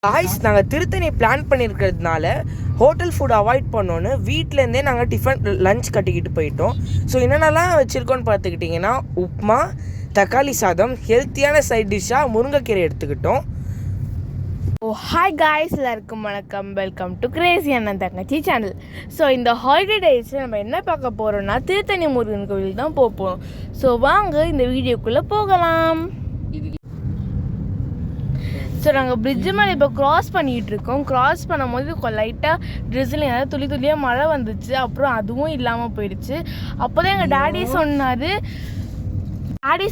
Guys நாங்கள் Tiruttani plan பண்ணியிருக்கிறதுனால hotel food avoid பண்ணோன்னு வீட்டிலேருந்தே நாங்கள் டிஃபன் லஞ்ச் கட்டிக்கிட்டு போயிட்டோம். ஸோ என்னென்னலாம் வச்சுருக்கோன்னு பார்த்துக்கிட்டிங்கன்னா உப்புமா, தக்காளி சாதம், ஹெல்த்தியான சைட் டிஷ்ஷாக முருங்கைக்கீரை எடுத்துக்கிட்டோம். ஹாய் காய்ஸ், எல்லாருக்கும் வணக்கம். வெல்கம் டு கிரேசி அண்ணன் தங்கச்சி சேனல். ஸோ இந்த ஹாலிடே டேஸில் நம்ம என்ன பார்க்க போகிறோம்னா திருத்தணி முருகன் கோவில் தான் போகிறோம். ஸோ வாங்க இந்த வீடியோக்குள்ளே போகலாம். ஸோ நாங்கள் பிரிட்ஜு மேலே இப்போ க்ராஸ் பண்ணிகிட்டு இருக்கோம். க்ராஸ் பண்ணும்போது லைட்டாக ட்ரிஸ்லிங், அதாவது துளி துளியாக மழை வந்துச்சு. அப்புறம் அதுவும் இல்லாமல் போயிடுச்சு. அப்போ தான் எங்கள் டாடி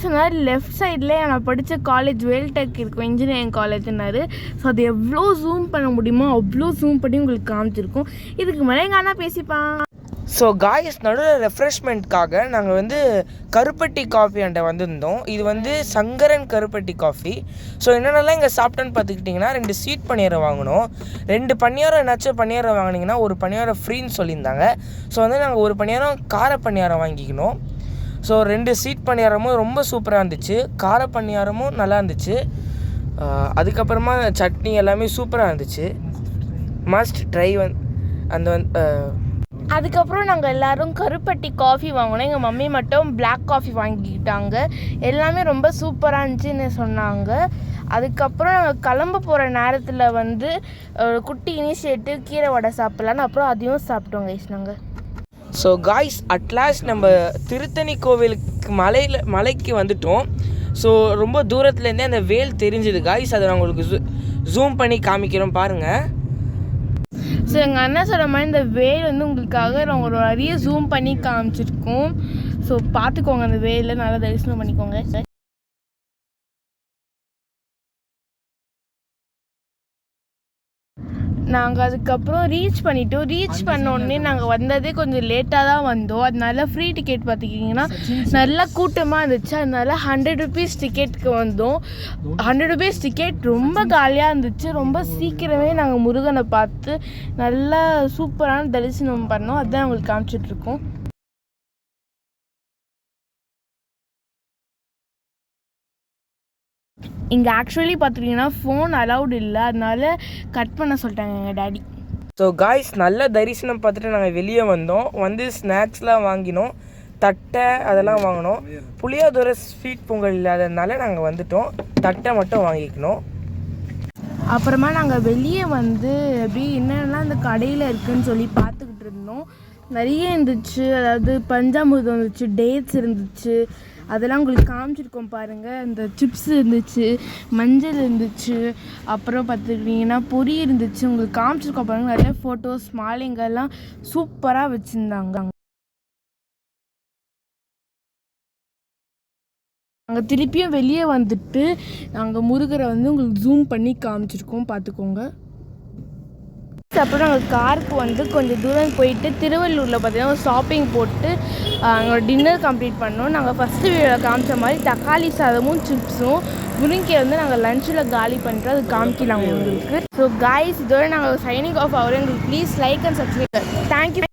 சொன்னார் லெஃப்ட் சைடில் நான் படித்த காலேஜ் வேல்டெக் இருக்கும், இன்ஜினியரிங் காலேஜ்னாரு. ஸோ அது எவ்வளோ ஜூம் பண்ண முடியுமோ அவ்வளோ ஜூம் பண்ணி உங்களுக்கு காமிச்சிருக்கோம். இதுக்கு மேலே எங்கள் அண்ணா பேசிப்பான். ஸோ காய்ஸ் நடுவில் ரெஃப்ரெஷ்மெண்ட்காக நாங்கள் கருப்பட்டி காஃபி அண்டை வந்திருந்தோம். இது சங்கரன் கருப்பட்டி காஃபி. ஸோ என்னென்னலாம் இங்கே சாப்பிட்டோன்னு பார்த்துக்கிட்டிங்கன்னா 2 ஸ்வீட் பணியாரம் வாங்கினோம். 2 பணியாரம் என்னாச்சும் பணியாரம் வாங்கினீங்கன்னா ஒரு பணியாரம் ஃப்ரீன்னு சொல்லியிருந்தாங்க. ஸோ நாங்கள் ஒரு பணியாரம் கார பணியாரம் வாங்கிக்கணும். ஸோ 2 ஸ்வீட் பணியாரமும் ரொம்ப சூப்பராக இருந்துச்சு. கார பணியாரமும் நல்லா இருந்துச்சு. அதுக்கப்புறமா சட்னி எல்லாமே சூப்பராக இருந்துச்சு. Must try. அதுக்கப்புறம் நாங்கள் எல்லோரும் கருப்பட்டி காஃபி வாங்கினோம். எங்கள் மம்மி மட்டும் பிளாக் காஃபி வாங்கிக்கிட்டாங்க. எல்லாமே ரொம்ப சூப்பராக இருந்துச்சுன்னு சொன்னாங்க. அதுக்கப்புறம் நாங்கள் கிளம்ப போகிற நேரத்தில் குட்டி இனிஷியேட்டிவ் கீரை வடை சாப்பிட்லான்னு அப்புறம் அதையும் சாப்பிட்டோம் கைஸ் நாங்கள். ஸோ காய்ஸ் அட்லாஸ்ட் நம்ம திருத்தணி கோவிலுக்கு மலைக்கு வந்துட்டோம். ஸோ ரொம்ப தூரத்துலேருந்தே அந்த வேல் தெரிஞ்சுது காய்ஸ். அதை நான் உங்களுக்கு ஜூம் பண்ணி காமிக்கிறோம் பாருங்கள். ஸோ எங்கள் அண்ணன் சொல்கிற மாதிரி இந்த வேல் உங்களுக்காக நாங்கள் ஒரு நிறைய ஜூம் பண்ணி காமிச்சிருக்கோம். ஸோ பார்த்துக்கோங்க, அந்த வேலில் நல்லா தரிசனம் பண்ணிக்கோங்க. நாங்கள் அதுக்கப்புறம் ரீச் பண்ணோடனே நாங்கள் வந்ததே கொஞ்சம் லேட்டாக தான் வந்தோம். அதனால ஃப்ரீ டிக்கெட் பார்த்துக்கிட்டிங்கன்னா நல்லா கூட்டமாக இருந்துச்சு. அதனால 100 rupees டிக்கெட்டுக்கு வந்தோம். 100 rupees டிக்கெட் ரொம்ப காலியாக இருந்துச்சு. ரொம்ப சீக்கிரமே நாங்கள் முருகனை பார்த்து நல்லா சூப்பரான தரிசனம் பண்ணோம். அதுதான் உங்களுக்கு காமிச்சிட்ருக்கோம். இங்கே ஆக்சுவலி பார்த்துட்டிங்கன்னா ஃபோன் அலவுட் இல்லை, அதனால கட் பண்ண சொல்லிட்டாங்க எங்கள் டாடி. ஸோ காய்ஸ் நல்ல தரிசனம் பார்த்துட்டு நாங்கள் வெளியே வந்தோம். ஸ்நாக்ஸ்லாம் வாங்கினோம், தட்டை அதெல்லாம் வாங்கினோம். புளியோதரை ஸ்வீட் பொங்கல் இல்லாததுனால நாங்கள் வந்துட்டோம். தட்டை மட்டும் வாங்கிக்கணும். அப்புறமா நாங்கள் வெளியே அப்படியே என்னென்னலாம் அந்த கடையில் இருக்குதுன்னு சொல்லி பார்த்துக்கிட்டு இருந்தோம். நிறைய இருந்துச்சு. அதாவது பஞ்சாமிர்தம் இருந்துச்சு, டேட்ஸ் இருந்துச்சு, அதெல்லாம் உங்களுக்கு காமிச்சிருக்கோம் பாருங்கள். இந்த சிப்ஸ் இருந்துச்சு, மஞ்சள் இருந்துச்சு, அப்புறம் பார்த்துக்கிட்டிங்கன்னா பொரி இருந்துச்சு, உங்களுக்கு காமிச்சிருக்கோம் பாருங்கள். நிறைய ஃபோட்டோஸ் மாலைங்கெல்லாம் சூப்பராக வச்சுருந்தாங்க. நாங்கள் திருப்பியும் வெளியே வந்துட்டு நாங்கள் முருகரை உங்களுக்கு ஜூம் பண்ணி காமிச்சிருக்கோம், பார்த்துக்கோங்க. அப்புறம் நாங்கள் காருக்கு கொஞ்சம் தூரம் போயிட்டு திருவள்ளூரில் பார்த்தீங்கன்னா ஒரு ஷாப்பிங் போட்டு எங்களோட டின்னர் கம்ப்ளீட் பண்ணோம். நாங்கள் ஃபஸ்ட்டு வீடியோவில் காமிச்ச மாதிரி தக்காளி சாதமும் சிப்ஸும் முருங்கையை நாங்கள் லஞ்சில் காலி பண்ணிட்டு அது காமிக்கலாம் உங்களுக்கு. ஸோ காய்ஸ், இதோட நாங்கள் சைனிங் ஆஃப் ஆகிறோம். எங்களுக்கு please like and subscribe. Thank you.